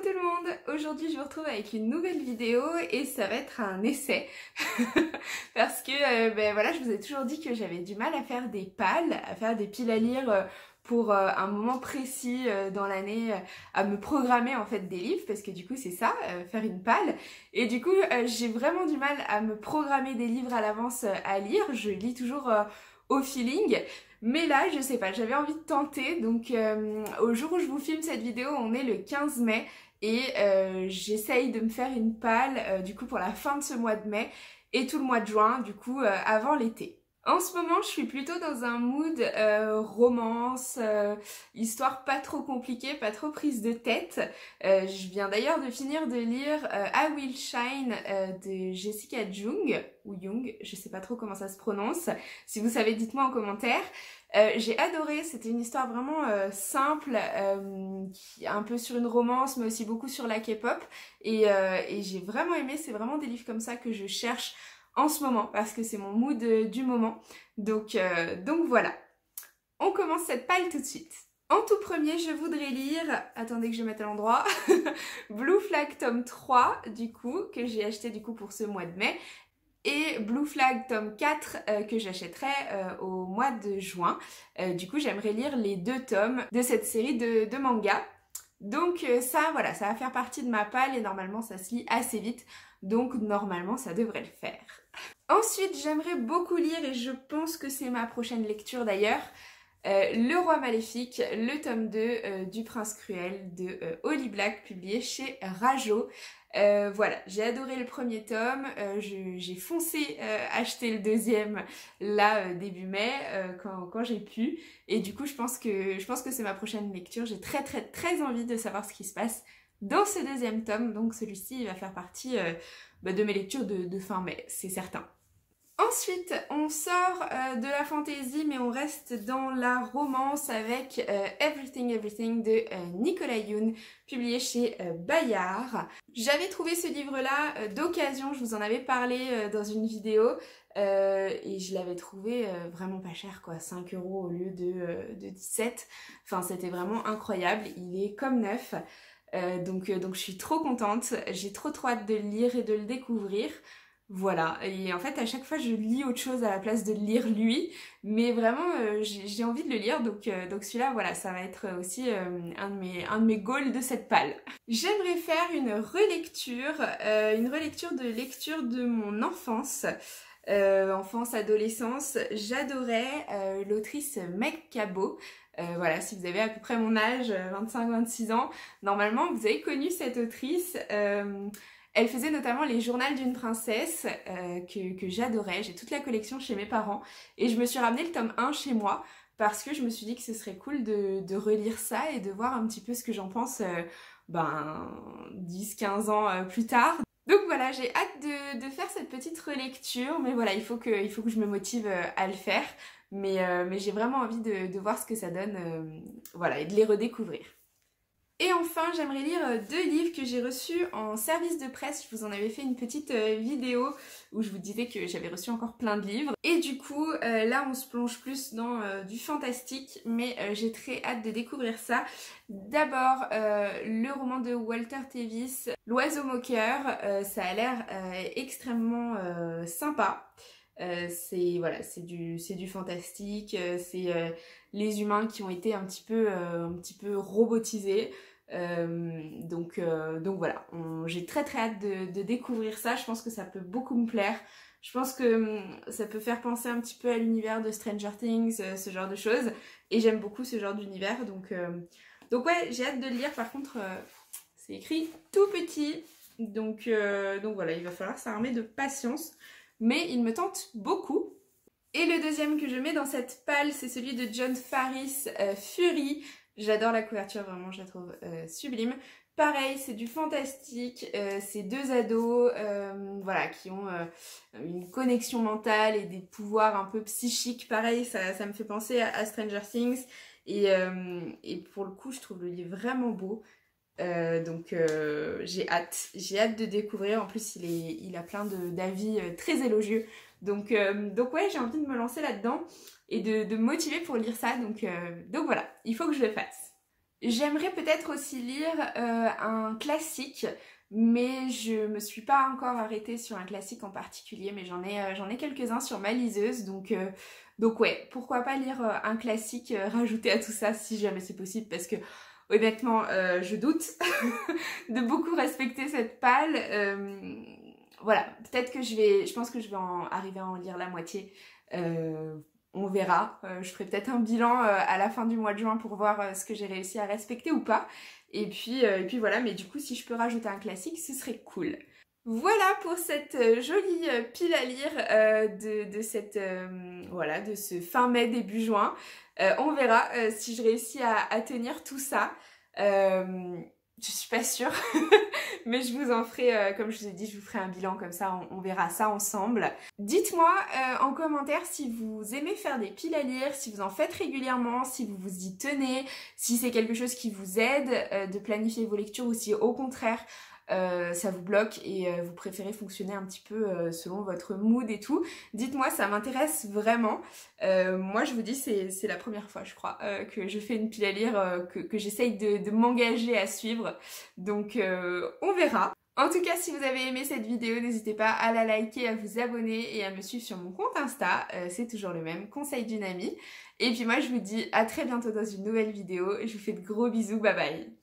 tout le monde! Aujourd'hui je vous retrouve avec une nouvelle vidéo et ça va être un essai parce que voilà, je vous ai toujours dit que j'avais du mal à faire des pales, à faire des piles à lire pour un moment précis dans l'année, à me programmer en fait des livres parce que du coup c'est ça, faire une pale. Et du coup j'ai vraiment du mal à me programmer des livres à l'avance à lire, je lis toujours au feeling. Mais là, je sais pas, j'avais envie de tenter, donc au jour où je vous filme cette vidéo, on est le 15 mai et j'essaye de me faire une pale du coup pour la fin de ce mois de mai et tout le mois de juin, du coup avant l'été. En ce moment, je suis plutôt dans un mood romance, histoire pas trop compliquée, pas trop prise de tête. Je viens d'ailleurs de finir de lire I Will Shine de Jessica Jung, ou Jung, je sais pas trop comment ça se prononce. Si vous savez, dites-moi en commentaire. J'ai adoré, c'était une histoire vraiment simple, qui un peu sur une romance, mais aussi beaucoup sur la K-pop. Et j'ai vraiment aimé, c'est vraiment des livres comme ça que je cherche en ce moment parce que c'est mon mood du moment. Donc voilà, on commence cette pale tout de suite. En tout premier, je voudrais lire, attendez que je mette à l'endroit, Blue Flag tome 3 du coup, que j'ai acheté du coup pour ce mois de mai, et Blue Flag tome 4 que j'achèterai au mois de juin. Du coup, j'aimerais lire les 2 tomes de cette série de mangas. Donc ça, voilà, ça va faire partie de ma pale et normalement ça se lit assez vite. Donc normalement ça devrait le faire. Ensuite, j'aimerais beaucoup lire, et je pense que c'est ma prochaine lecture d'ailleurs, Le Roi Maléfique, le tome 2 du Prince Cruel de Holly Black, publié chez Rajo. Voilà, j'ai adoré le premier tome, j'ai foncé acheter le deuxième là début mai quand j'ai pu, et du coup je pense que c'est ma prochaine lecture. J'ai très envie de savoir ce qui se passe dans ce deuxième tome, donc celui-ci va faire partie de mes lectures de fin mai, c'est certain. Ensuite, on sort de la fantasy, mais on reste dans la romance avec Everything Everything de Nicolas Yoon, publié chez Bayard. J'avais trouvé ce livre-là d'occasion, je vous en avais parlé dans une vidéo, et je l'avais trouvé vraiment pas cher, quoi, 5 € au lieu de 17. Enfin, c'était vraiment incroyable, il est comme neuf. Donc je suis trop contente, j'ai trop hâte de le lire et de le découvrir. Voilà, et en fait à chaque fois je lis autre chose à la place de lire lui, mais vraiment j'ai envie de le lire, donc celui-là, voilà, ça va être aussi un de mes goals de cette pale. J'aimerais faire une relecture de lecture de mon enfance, adolescence. J'adorais l'autrice Meg Cabot. Voilà, si vous avez à peu près mon âge, 25-26 ans, normalement vous avez connu cette autrice. Elle faisait notamment les journaux d'une princesse que j'adorais. J'ai toute la collection chez mes parents et je me suis ramené le tome 1 chez moi parce que je me suis dit que ce serait cool de relire ça et de voir un petit peu ce que j'en pense 10-15 ans plus tard. Donc voilà, j'ai hâte de faire cette petite relecture, mais voilà, il faut que je me motive à le faire. Mais j'ai vraiment envie de voir ce que ça donne, voilà, et de les redécouvrir. Et enfin, j'aimerais lire 2 livres que j'ai reçus en service de presse. Je vous en avais fait une petite vidéo où je vous disais que j'avais reçu encore plein de livres. Et du coup, là on se plonge plus dans du fantastique, mais j'ai très hâte de découvrir ça. D'abord, le roman de Walter Tevis, L'Oiseau Moqueur, ça a l'air extrêmement sympa. C'est du fantastique, c'est les humains qui ont été un petit peu robotisés. Donc voilà, j'ai très hâte de découvrir ça. Je pense que ça peut beaucoup me plaire. Je pense que ça peut faire penser un petit peu à l'univers de Stranger Things, ce genre de choses. Et j'aime beaucoup ce genre d'univers. Donc ouais, j'ai hâte de le lire. Par contre, c'est écrit tout petit. Donc voilà, il va falloir s'armer de patience. Mais il me tente beaucoup. Et le deuxième que je mets dans cette pale, c'est celui de John Faris, Fury. J'adore la couverture, vraiment, je la trouve sublime. Pareil, c'est du fantastique, c'est 2 ados voilà, qui ont une connexion mentale et des pouvoirs un peu psychiques. Pareil, ça me fait penser à Stranger Things. Et pour le coup, je trouve le livre vraiment beau. J'ai hâte de découvrir. En plus il a plein d'avis très élogieux, donc ouais, j'ai envie de me lancer là-dedans et de me motiver pour lire ça, donc voilà, il faut que je le fasse. J'aimerais peut-être aussi lire un classique, mais je me suis pas encore arrêtée sur un classique en particulier, mais j'en ai quelques-uns sur ma liseuse, donc ouais, pourquoi pas lire un classique rajouté à tout ça si jamais c'est possible, parce que honnêtement, je doute de beaucoup respecter cette palle. Voilà, peut-être que je pense que je vais arriver à en lire la moitié. Euh, on verra. Je ferai peut-être un bilan à la fin du mois de juin pour voir ce que j'ai réussi à respecter ou pas. Et puis voilà, mais du coup, si je peux rajouter un classique, ce serait cool. Voilà pour cette jolie pile à lire voilà, de ce fin mai, début juin. On verra si je réussis à tenir tout ça. Euh, je suis pas sûre, mais je vous en ferai, comme je vous ai dit, je vous ferai un bilan comme ça, on verra ça ensemble. Dites-moi en commentaire si vous aimez faire des piles à lire, si vous en faites régulièrement, si vous vous y tenez, si c'est quelque chose qui vous aide de planifier vos lectures ou si au contraire ça vous bloque et vous préférez fonctionner un petit peu selon votre mood et tout. Dites-moi, ça m'intéresse vraiment. Moi, je vous dis, c'est la première fois, je crois, que je fais une pile à lire, que j'essaye de m'engager à suivre. Donc, on verra. En tout cas, si vous avez aimé cette vidéo, n'hésitez pas à la liker, à vous abonner et à me suivre sur mon compte Insta. C'est toujours le même, conseil d'une amie. Et puis moi, je vous dis à très bientôt dans une nouvelle vidéo. Je vous fais de gros bisous, bye bye.